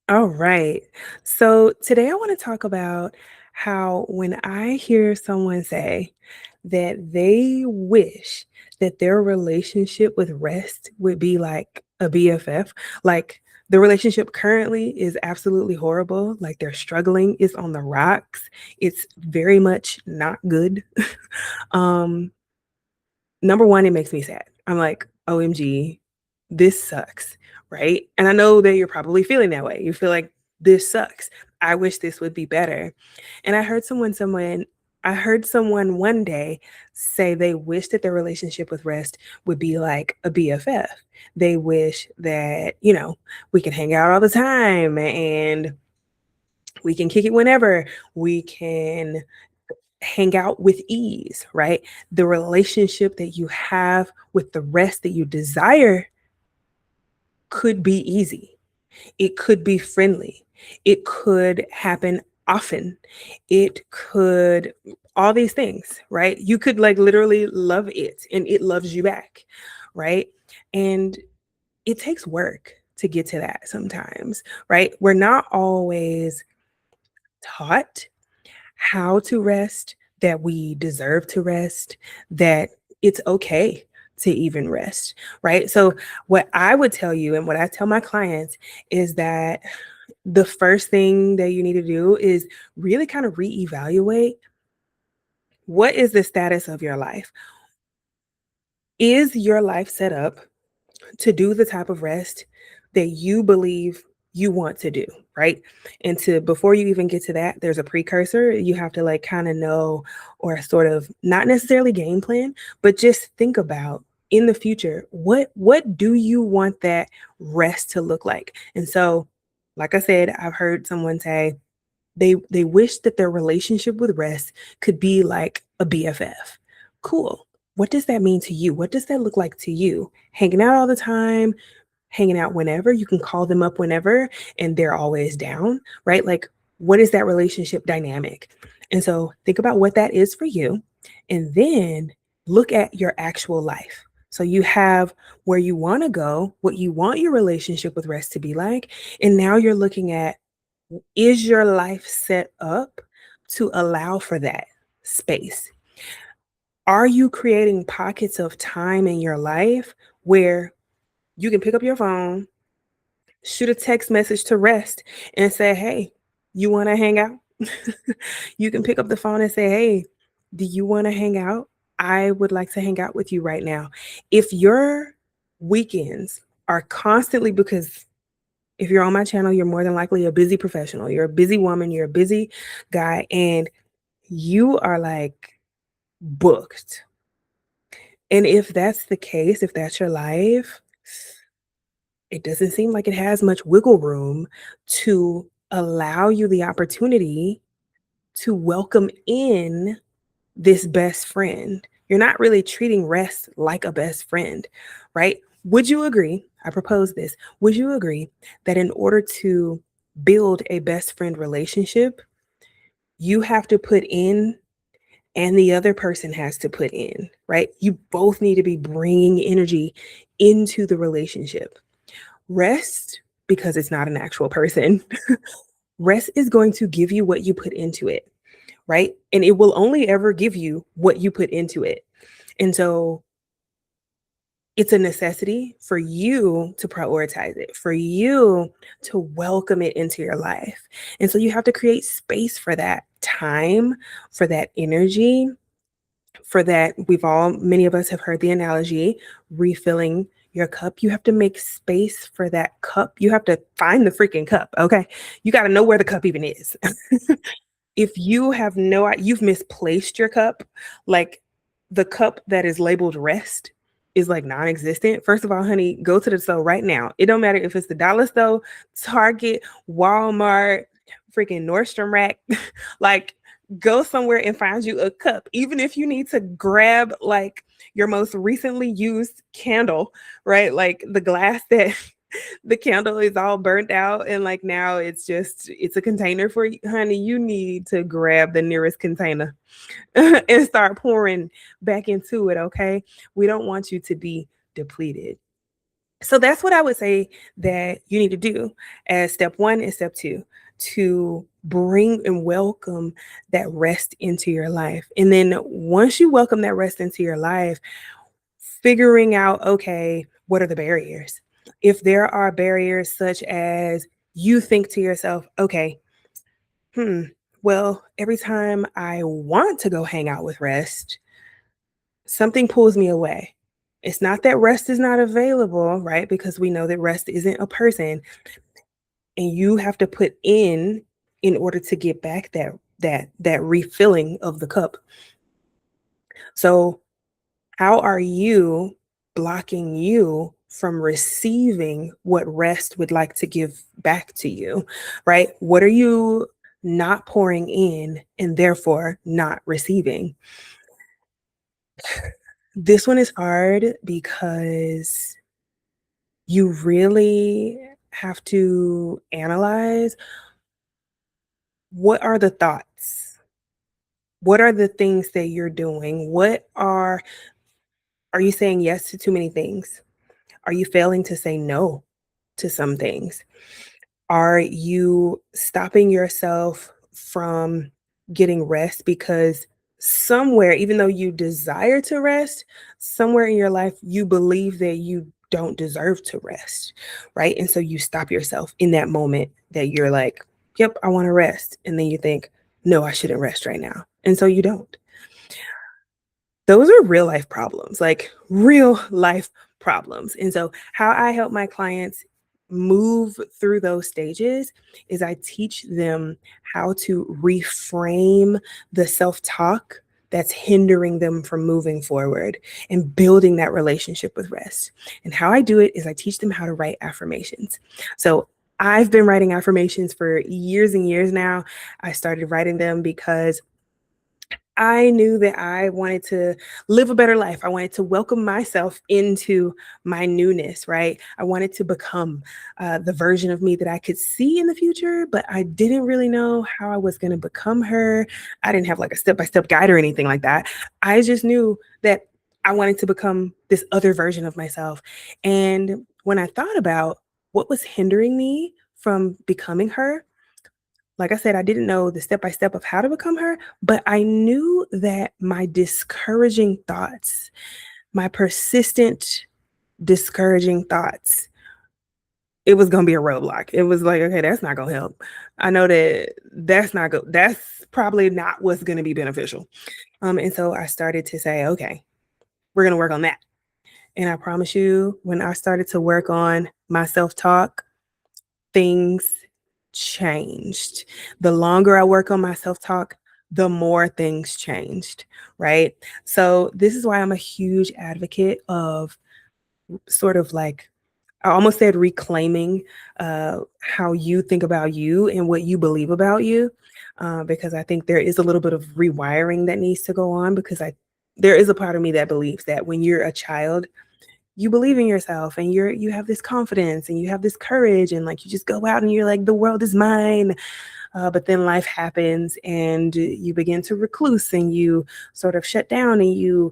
All right. So today I want to talk about how when I hear someone say that they wish that their relationship with rest would be like a BFF, like the relationship currently is absolutely horrible, like they're struggling, it's on the rocks, it's very much not good. um Number 1, it makes me sad. I'm like, "OMG, this sucks," right? And I know that you're probably feeling that way. You feel like, "This sucks. I wish this would be better." And I heard someone one day say they wish that their relationship with rest would be like a BFF. They wish that, we can hang out all the time and we can kick it whenever. We can hang out with ease, right? The relationship that you have with the rest that you desire could be easy. It could be friendly. It could happen often. It could, all these things, right? You could like literally love it and it loves you back, right? And it takes work to get to that sometimes, right? We're not always taught how to rest, that we deserve to rest, that it's okay to even rest, right? So, what I would tell you and what I tell my clients is that the first thing that you need to do is really kind of reevaluate what is the status of your life? Is your life set up to do the type of rest that you believe you want to do, right? And to before you even get to that, there's a precursor. You have to like kind of know or sort of not necessarily game plan, but just think about in the future, what do you want that rest to look like? And so, like I said, I've heard someone say they wish that their relationship with rest could be like a BFF. Cool. What does that mean to you? What does that look like to you? Hanging out all the time, hanging out whenever, you can call them up whenever and they're always down, right? Like, what is that relationship dynamic? And so think about what that is for you and then look at your actual life. So you have where you want to go, what you want your relationship with rest to be like, and now you're looking at, is your life set up to allow for that space? Are you creating pockets of time in your life where you can pick up your phone, shoot a text message to rest, and say, "Hey, you want to hang out?" You can pick up the phone and say, "Hey, do you want to hang out? I would like to hang out with you right now." If your weekends are constantly, because if you're on my channel, you're more than likely a busy professional. You're a busy woman, you're a busy guy, and you are like booked. And if that's the case, if that's your life, it doesn't seem like it has much wiggle room to allow you the opportunity to welcome in this best friend. You're not really treating rest like a best friend, right? Would you agree? I propose this. Would you agree that in order to build a best friend relationship, you have to put in and the other person has to put in, right? You both need to be bringing energy into the relationship. Rest, because it's not an actual person, rest is going to give you what you put into it, right? And it will only ever give you what you put into it. And so it's a necessity for you to prioritize it, for you to welcome it into your life. And so you have to create space for that time, for that energy, for that. Many of us have heard the analogy, refilling your cup. You have to make space for that cup. You have to find the freaking cup. Okay. You got to know where the cup even is. If you have you've misplaced your cup, like the cup that is labeled rest is like non-existent. First of all, honey, go to the store right now. It don't matter if it's the dollar store, Target, Walmart, freaking Nordstrom Rack. Like, go somewhere and find you a cup. Even if you need to grab like your most recently used candle, right? Like the glass that the candle is all burnt out and like now it's a container for you, honey. You need to grab the nearest container and start pouring back into it. Okay, we don't want you to be depleted. So that's what I would say that you need to do as step one and step two, to bring and welcome that rest into your life. And then once you welcome that rest into your life, figuring out, okay, what are the barriers? If there are barriers such as you think to yourself, okay, hmm, well, every time I want to go hang out with rest, something pulls me away. It's not that rest is not available, right? Because we know that rest isn't a person, and you have to put in order to get back that refilling of the cup. So, how are you blocking you from receiving what rest would like to give back to you, right? What are you not pouring in and therefore not receiving? This one is hard because you really have to analyze, what are the thoughts? What are the things that you're doing? Are you saying yes to too many things? Are you failing to say no to some things? Are you stopping yourself from getting rest because somewhere, even though you desire to rest, somewhere in your life, you believe that you don't deserve to rest, right? And so you stop yourself in that moment that you're like, yep, I want to rest. And then you think, no, I shouldn't rest right now. And so you don't. Those are real life problems, like real life problems. And so, how I help my clients move through those stages is I teach them how to reframe the self talk that's hindering them from moving forward and building that relationship with rest. And how I do it is I teach them how to write affirmations. So, I've been writing affirmations for years and years now. I started writing them because I knew that I wanted to live a better life. I wanted to welcome myself into my newness, right? I wanted to become the version of me that I could see in the future, but I didn't really know how I was going to become her. I didn't have like a step by step guide or anything like that. I just knew that I wanted to become this other version of myself. And when I thought about what was hindering me from becoming her, like I said, I didn't know the step by step of how to become her, but I knew that my discouraging thoughts, my persistent discouraging thoughts, it was going to be a roadblock. It was like, okay, that's not going to help. I know that that's not good. That's probably not what's going to be beneficial. And so I started to say, okay, we're going to work on that. And I promise you, when I started to work on my self talk, things changed. The longer I work on my self talk, the more things changed, right? So, this is why I'm a huge advocate of sort of like, I almost said reclaiming how you think about you and what you believe about you, because I think there is a little bit of rewiring that needs to go on. Because there is a part of me that believes that when you're a child, you believe in yourself and you have this confidence and you have this courage, and like you just go out and you're like, the world is mine. But then life happens and you begin to recluse and you sort of shut down and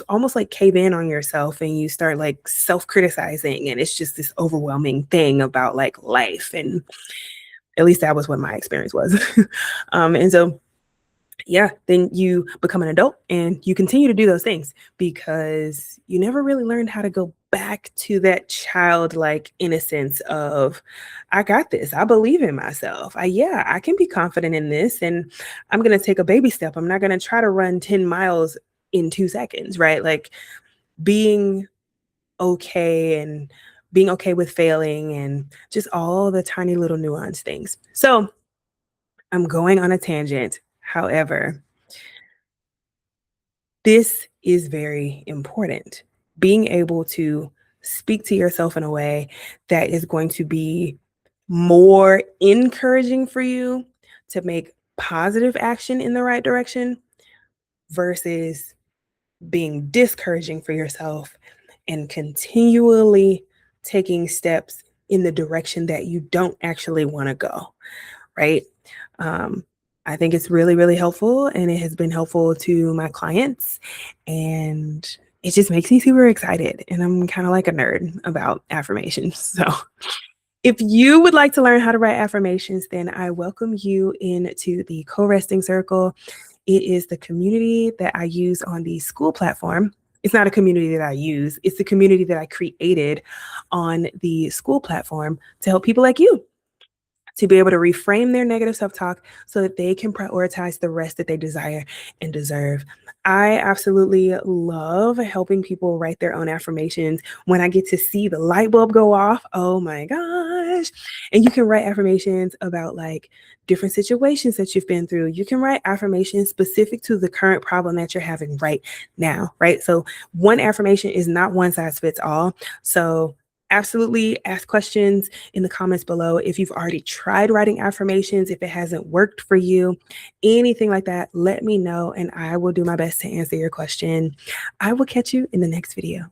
almost like cave in on yourself and you start like self-criticizing, and it's just this overwhelming thing about like life. And at least that was what my experience was. And so yeah, then you become an adult and you continue to do those things because you never really learned how to go back to that childlike innocence of, I got this. I believe in myself. Yeah, I can be confident in this, and I'm going to take a baby step. I'm not going to try to run 10 miles in 2 seconds, right? Like being okay and being okay with failing and just all the tiny little nuanced things. So I'm going on a tangent. However, this is very important. Being able to speak to yourself in a way that is going to be more encouraging for you to make positive action in the right direction versus being discouraging for yourself and continually taking steps in the direction that you don't actually want to go, right? Um, I think it's really, really helpful, and it has been helpful to my clients. And it just makes me super excited. And I'm kind of like a nerd about affirmations. So if you would like to learn how to write affirmations, then I welcome you into the CoResting Circle. It is the community that I use on the school platform. It's not a community that I use, it's the community that I created on the school platform to help people like you to be able to reframe their negative self-talk so that they can prioritize the rest that they desire and deserve. I absolutely love helping people write their own affirmations. When I get to see the light bulb go off, oh my gosh. And you can write affirmations about like different situations that you've been through. You can write affirmations specific to the current problem that you're having right now, right? So one affirmation is not one size fits all. So absolutely ask questions in the comments below if you've already tried writing affirmations, if it hasn't worked for you, anything like that. Let me know and I will do my best to answer your question. I will catch you in the next video.